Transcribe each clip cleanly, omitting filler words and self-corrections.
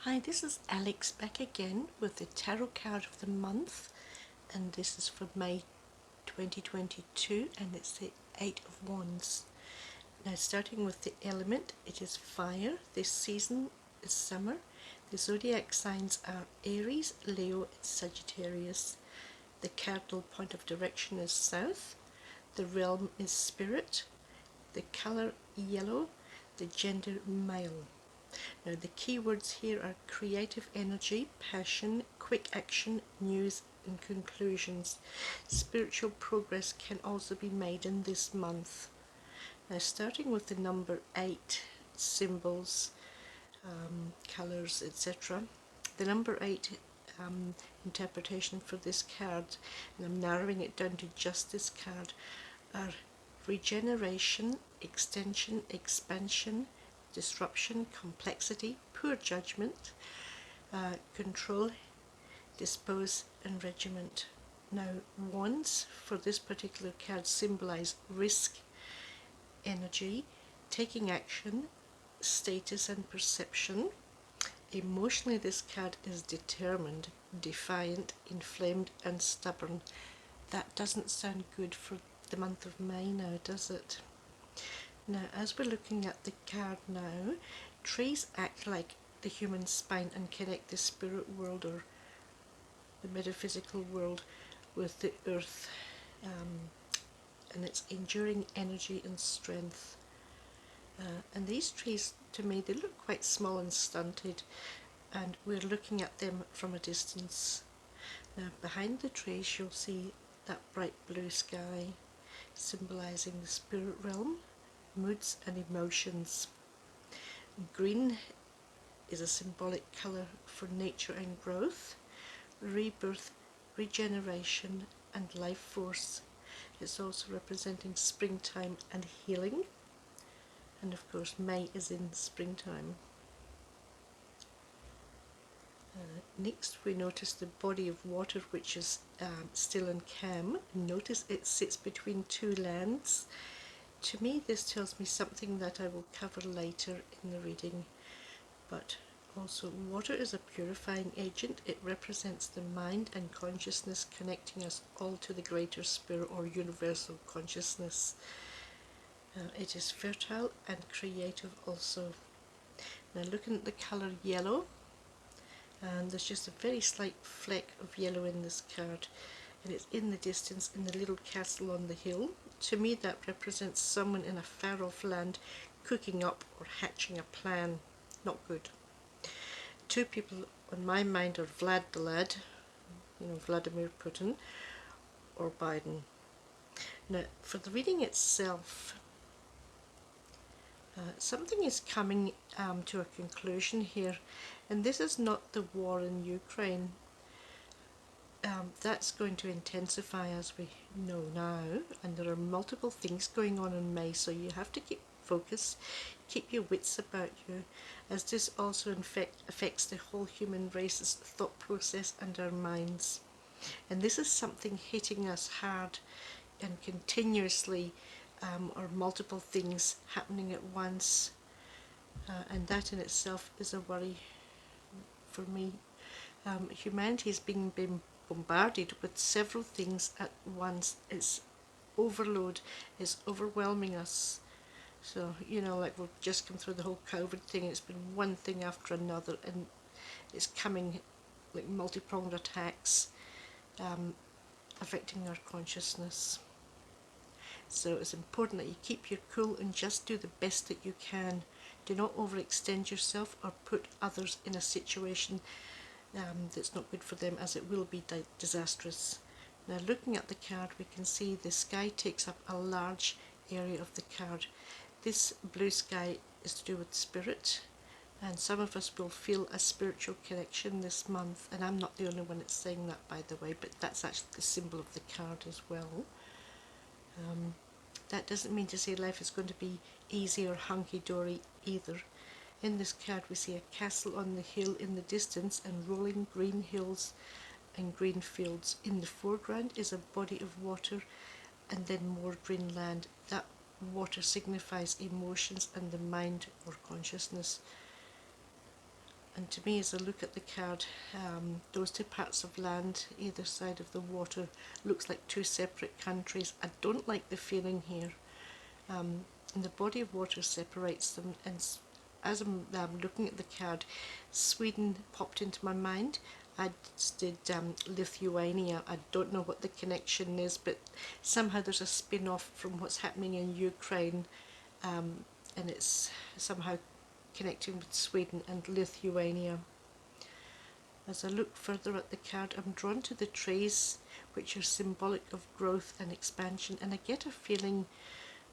Hi, this is Alex back again with the tarot card of the month, and this is for May 2022, and it's the Eight of Wands. Now, starting with the element, it is fire. This season is summer. The zodiac signs are Aries, Leo, and Sagittarius. The cardinal point of direction is south. The realm is spirit. The colour yellow. The gender male. Now, the key words here are creative energy, passion, quick action, news, and conclusions. Spiritual progress can also be made in this month. Now, starting with the number 8, symbols, colours, etc. The number 8 interpretation for this card, and I'm narrowing it down to just this card, are regeneration, extension, expansion, disruption, complexity, poor judgment, control, dispose, and regiment. Now, wands for this particular card symbolise risk, energy, taking action, status, and perception. Emotionally, this card is determined, defiant, inflamed, and stubborn. That doesn't sound good for the month of May now, does it? Now, as we're looking at the card now, trees act like the human spine and connect the spirit world or the metaphysical world with the earth, and its enduring energy and strength. And these trees, to me, they look quite small and stunted, and we're looking at them from a distance. Now, behind the trees, you'll see that bright blue sky, symbolising the spirit realm, moods and emotions. Green is a symbolic colour for nature and growth, rebirth, regeneration, and life force. It's also representing springtime and healing, and of course May is in springtime. Next, we notice the body of water, which is still and calm. Notice it sits between two lands. To me, this tells me something that I will cover later in the reading. But also, water is a purifying agent. It represents the mind and consciousness, connecting us all to the greater spirit or universal consciousness. It is fertile and creative also. Now, looking at the colour yellow, and there's just a very slight fleck of yellow in this card, and it's in the distance in the little castle on the hill. To me, that represents someone in a far-off land cooking up or hatching a plan. Not good. Two people on my mind are Vlad the Lad, Vladimir Putin, or Biden. Now, for the reading itself, something is coming to a conclusion here, and this is not the war in Ukraine. That's going to intensify, as we know now, and there are multiple things going on in May, so you have to keep focus, keep your wits about you, as this also affects the whole human race's thought process and our minds. And this is something hitting us hard and continuously, or multiple things happening at once, and that in itself is a worry for me. Humanity is being bombarded with several things at once. It's overload, is overwhelming us. So, like we've just come through the whole COVID thing, it's been one thing after another, and it's coming like multi-pronged attacks, affecting our consciousness. So it's important that you keep your cool and just do the best that you can. Do not overextend yourself or put others in a situation that's not good for them, as it will be disastrous. Now, looking at the card, we can see the sky takes up a large area of the card. This blue sky is to do with spirit, and some of us will feel a spiritual connection this month, and I'm not the only one that's saying that, by the way, but that's actually the symbol of the card as well. That doesn't mean to say life is going to be easy or hunky-dory either. In this card, we see a castle on the hill in the distance and rolling green hills and green fields. In the foreground is a body of water and then more green land. That water signifies emotions and the mind or consciousness. And to me, as I look at the card, those two parts of land either side of the water looks like two separate countries. I don't like the feeling here. And the body of water separates them. And as I'm looking at the card, Sweden popped into my mind. I did Lithuania. I don't know what the connection is, but somehow there's a spin-off from what's happening in Ukraine, and it's somehow connecting with Sweden and Lithuania. As I look further at the card, I'm drawn to the trees, which are symbolic of growth and expansion, and I get a feeling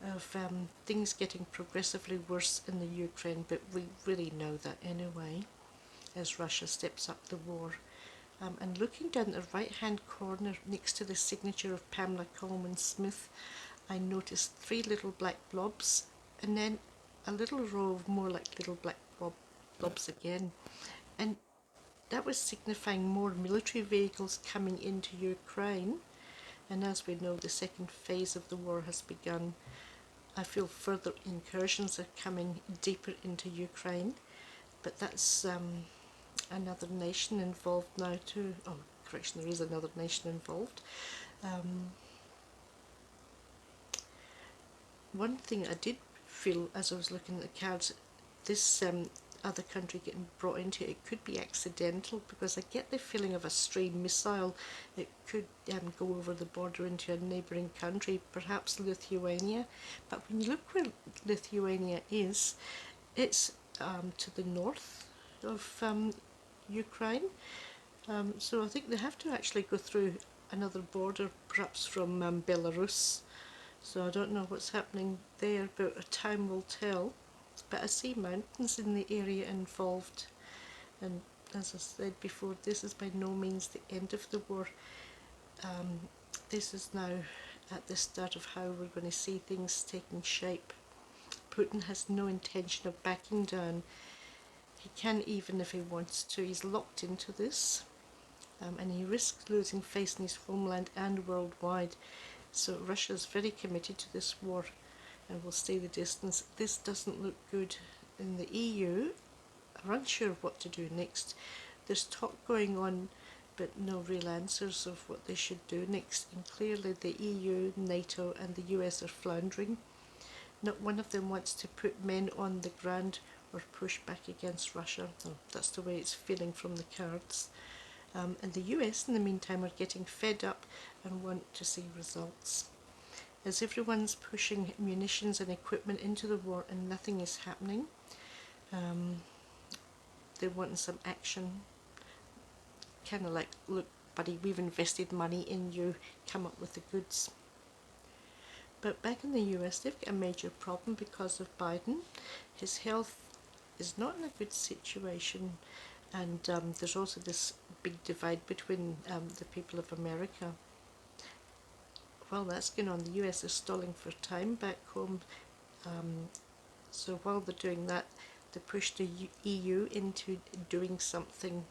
of things getting progressively worse in the Ukraine, but we really know that anyway, as Russia steps up the war. And looking down the right hand corner next to the signature of Pamela Coleman Smith, I noticed 3 little black blobs, and then a little row of more like little black blobs again. And that was signifying more military vehicles coming into Ukraine. And as we know, the second phase of the war has begun. I feel further incursions are coming deeper into Ukraine, but that's another nation involved now too. Oh, correction, there is another nation involved. One thing I did feel as I was looking at the cards, this other country getting brought into it could be accidental, because I get the feeling of a stray missile. It could go over the border into a neighbouring country, perhaps Lithuania. But when you look where Lithuania is, it's to the north of Ukraine. So I think they have to actually go through another border, perhaps from Belarus. So I don't know what's happening there, but time will tell. But I see mountains in the area involved, and as I said before, this is by no means the end of the war. This is now at the start of how we're going to see things taking shape. Putin has no intention of backing down. He can, even if he wants to. He's locked into this, and he risks losing face in his homeland and worldwide. So Russia's very committed to this war and will stay the distance. This doesn't look good. In the EU are unsure of what to do next. There's talk going on, but no real answers of what they should do next. And clearly the EU, NATO and the US are floundering. Not one of them wants to put men on the ground or push back against Russia. Oh, that's the way it's feeling from the cards. And the US, in the meantime, are getting fed up and want to see results. As everyone's pushing munitions and equipment into the war and nothing is happening, they're wanting some action. Kind of like, look, buddy, we've invested money in you, come up with the goods. But back in the US, they've got a major problem because of Biden. His health is not in a good situation, and there's also this big divide between the people of America. While that's going on, the US is stalling for time back home. So while they're doing that, they push the EU into doing something.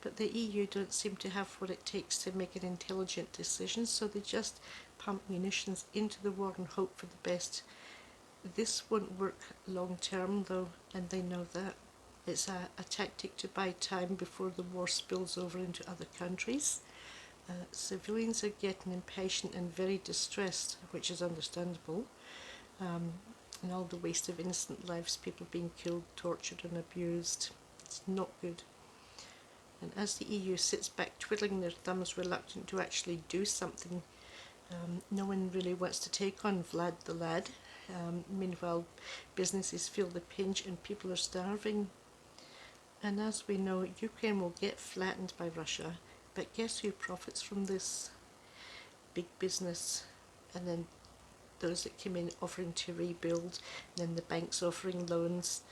But the EU don't seem to have what it takes to make an intelligent decision, so they just pump munitions into the war and hope for the best. This won't work long term though, and they know that. It's a tactic to buy time before the war spills over into other countries. Civilians are getting impatient and very distressed, which is understandable. And all the waste of innocent lives, people being killed, tortured and abused. It's not good. And as the EU sits back twiddling their thumbs, reluctant to actually do something, no one really wants to take on Vlad the lad. Meanwhile, businesses feel the pinch and people are starving. And as we know, Ukraine will get flattened by Russia, but guess who profits from this? Big business. And then those that came in offering to rebuild, and then the banks offering loans.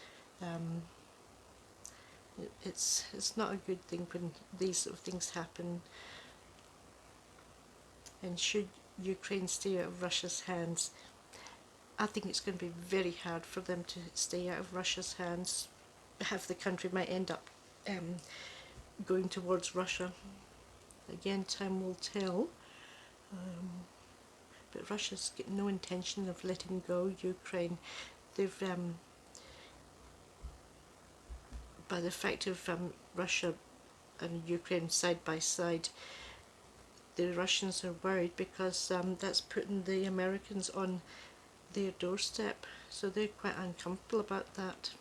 It's not a good thing when these sort of things happen. And should Ukraine stay out of Russia's hands, I think it's going to be very hard for them to stay out of Russia's hands. Half the country might end up going towards Russia. Again, time will tell. But Russia's got no intention of letting go Ukraine. They've by the fact of Russia and Ukraine side by side, the Russians are worried because that's putting the Americans on their doorstep, so they're quite uncomfortable about that.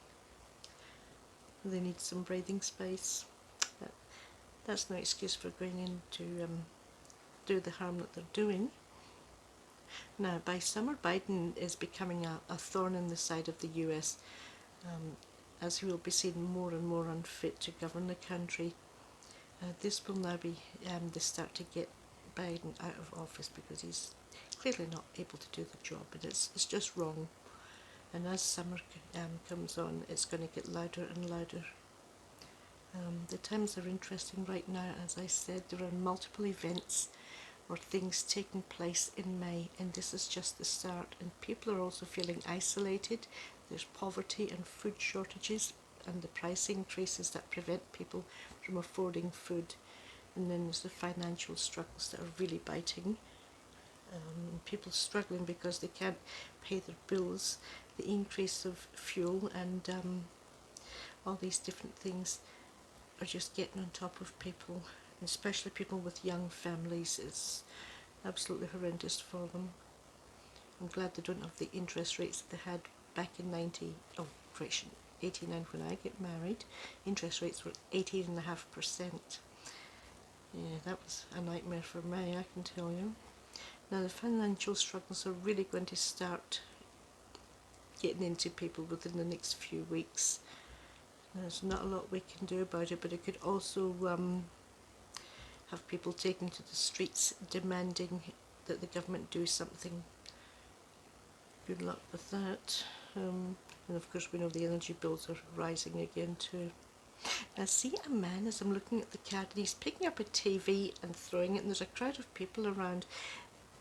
They need some breathing space. But that's no excuse for going in to do the harm that they're doing. Now, by summer, Biden is becoming a thorn in the side of the US, as he will be seen more and more unfit to govern the country. This will now be the start to get Biden out of office, because he's clearly not able to do the job, and it's just wrong. And as summer comes on, it's going to get louder and louder. The times are interesting right now. As I said, there are multiple events or things taking place in May, and this is just the start. And people are also feeling isolated. There's poverty and food shortages, and the price increases that prevent people from affording food. And then there's the financial struggles that are really biting. People struggling because they can't pay their bills, the increase of fuel, and all these different things are just getting on top of people, and especially people with young families. It's absolutely horrendous for them. I'm glad they don't have the interest rates that they had back in 89 when I get married. Interest rates were 18.5%. Yeah, that was a nightmare for me, I can tell you. Now the financial struggles are really going to start getting into people within the next few weeks. There's not a lot we can do about it, but it could also have people taken to the streets demanding that the government do something. Good luck with that. And of course we know the energy bills are rising again too. I see a man as I'm looking at the card, and he's picking up a TV and throwing it, and there's a crowd of people around.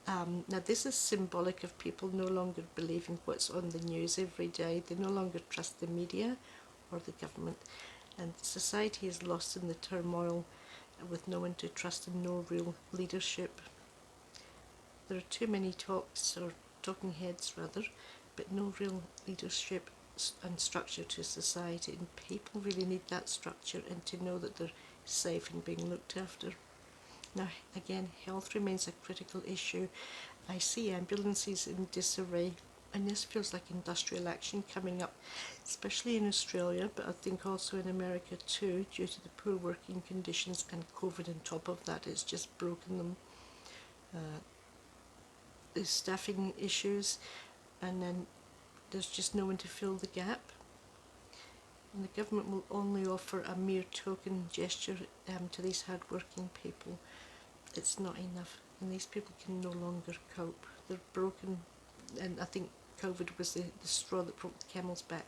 Now this is symbolic of people no longer believing what's on the news every day. They no longer trust the media or the government, and society is lost in the turmoil with no one to trust and no real leadership. There are too many talks, or talking heads rather, but no real leadership and structure to society, and people really need that structure and to know that they're safe and being looked after. Now again, health remains a critical issue. I see ambulances in disarray, and this feels like industrial action coming up, especially in Australia, but I think also in America too, due to the poor working conditions and COVID on top of that. It's just broken them. There's staffing issues, and then there's just no one to fill the gap. And the government will only offer a mere token gesture to these hard-working people. It's not enough, and these people can no longer cope. They're broken, and I think COVID was the straw that broke the camel's back.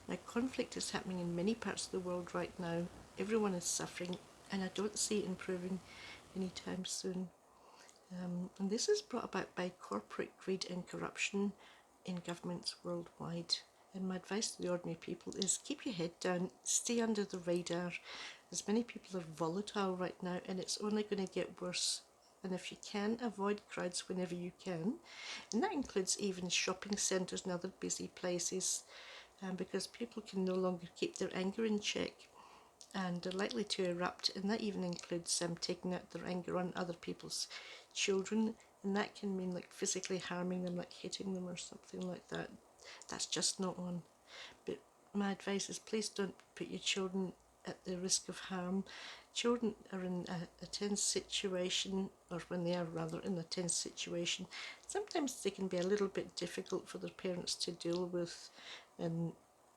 Now, conflict is happening in many parts of the world right now. Everyone is suffering, and I don't see it improving anytime soon. And this is brought about by corporate greed and corruption in governments worldwide. And my advice to the ordinary people is keep your head down, stay under the radar. As many people are volatile right now, and it's only going to get worse. And if you can, avoid crowds whenever you can. And that includes even shopping centres and other busy places, because people can no longer keep their anger in check, and they're likely to erupt, and that even includes taking out their anger on other people's children, and that can mean like physically harming them, like hitting them or something like that. That's just not on. But my advice is, please don't put your children at the risk of harm. Children are in a tense situation, or when they are rather in a tense situation, sometimes they can be a little bit difficult for their parents to deal with, and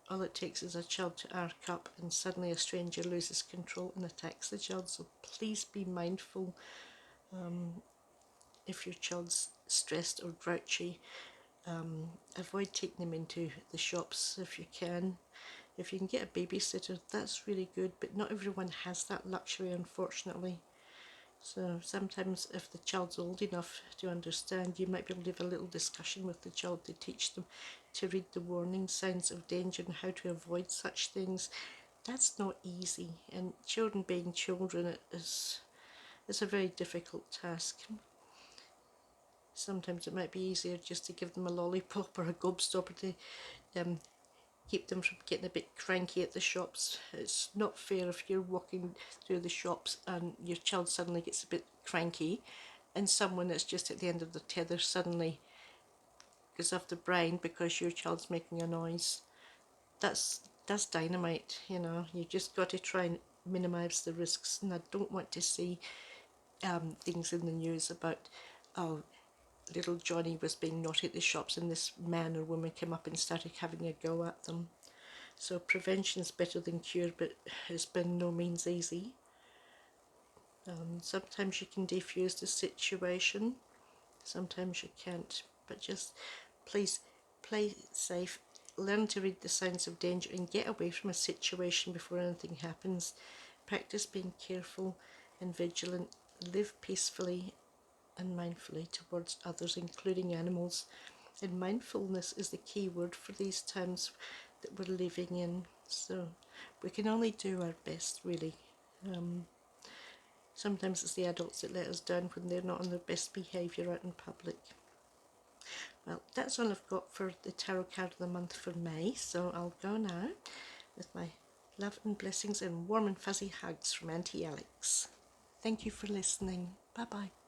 all it takes is a child to arc up and suddenly a stranger loses control and attacks the child. So please be mindful if your child's stressed or grouchy. Avoid taking them into the shops if you can. If you can get a babysitter, that's really good, but not everyone has that luxury, unfortunately. So sometimes if the child's old enough to understand, you might be able to have a little discussion with the child to teach them to read the warning signs of danger and how to avoid such things. That's not easy, and children being children is a very difficult task. Sometimes it might be easier just to give them a lollipop or a gobstopper to keep them from getting a bit cranky at the shops. It's not fair if you're walking through the shops and your child suddenly gets a bit cranky and someone that's just at the end of the tether suddenly goes off the brain because your child's making a noise. That's dynamite, you know. You just got to try and minimise the risks, and I don't want to see things in the news about, oh, little Johnny was being naughty at the shops and this man or woman came up and started having a go at them. So prevention is better than cure, but it's been no means easy. Sometimes you can defuse the situation, sometimes you can't, but just please play safe, learn to read the signs of danger and get away from a situation before anything happens. Practice being careful and vigilant, live peacefully and mindfully towards others, including animals. And mindfulness is the key word for these times that we're living in. So we can only do our best, really. Sometimes it's the adults that let us down when they're not on their best behaviour out in public. Well, that's all I've got for the tarot card of the month for May, so I'll go now with my love and blessings and warm and fuzzy hugs from Auntie Alex. Thank you for listening. Bye bye.